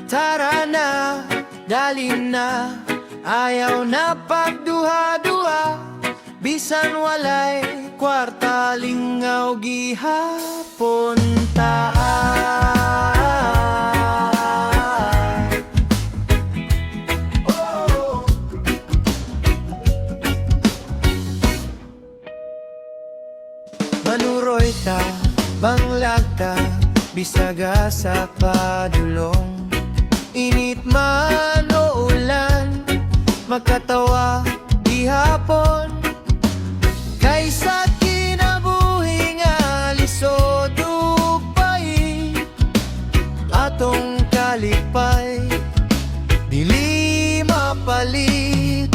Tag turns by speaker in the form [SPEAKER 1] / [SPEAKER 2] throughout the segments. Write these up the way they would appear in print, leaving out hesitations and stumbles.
[SPEAKER 1] Tara na, dali na, ayaw na pagduha-duha. Bisan walay kwarta, lingaw gihapon ta. Manuroy ta, banglag ta, bisaga sa padulong. Init man o ulan, magkatawa di hapon. Kaysa kinabuhi nga lisod ug pait, atong kalipay dili mapalit.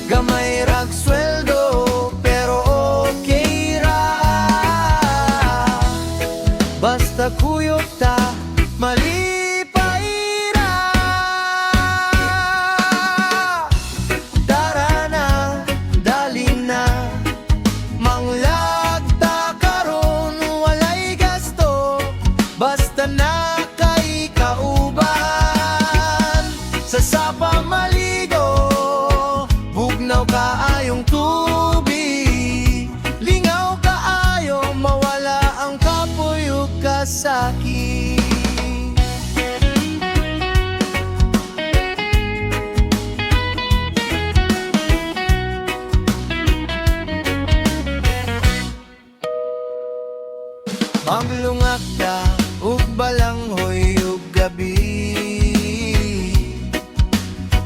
[SPEAKER 1] Gamay rag sweldo pero okay ra, basta kuyog ta malipay ra. Tara na, dali na, manglag ta karon walay gasto, basta na kay kauban. Sa sapa maligo, bugnaw kaayong tubig, lingaw kaayo, mawala ang kapoy ug kasakit. Maglungak ta ug balanghoy ug gabi,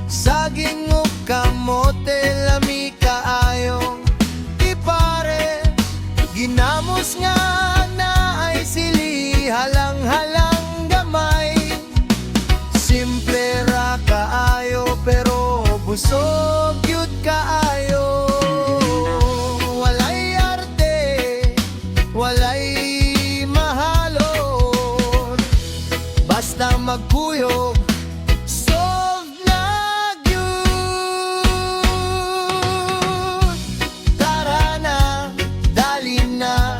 [SPEAKER 1] saging ug kamote lami kaayong ipare. Ginamos nga na ay sili, halang-halang gamay. Simple ra kaayo pero busog yun kaayo. Walay arte, walay mahalon, basta magkuyog solve na gyud. Tara na, dali na,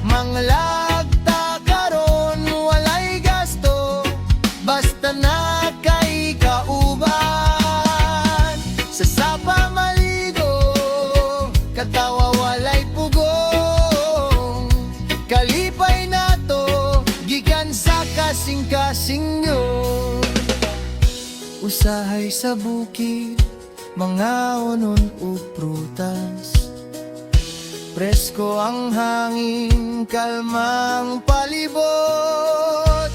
[SPEAKER 1] manglag ta karon walay gasto, basta na kay kauban. Sa sapa maligo, katawa walay pugong, kalipay nato gikan sa kasing-kasing yun. Usahay sa bukid, mga unon ug prutas, presko ang hangin, kalmang palibot.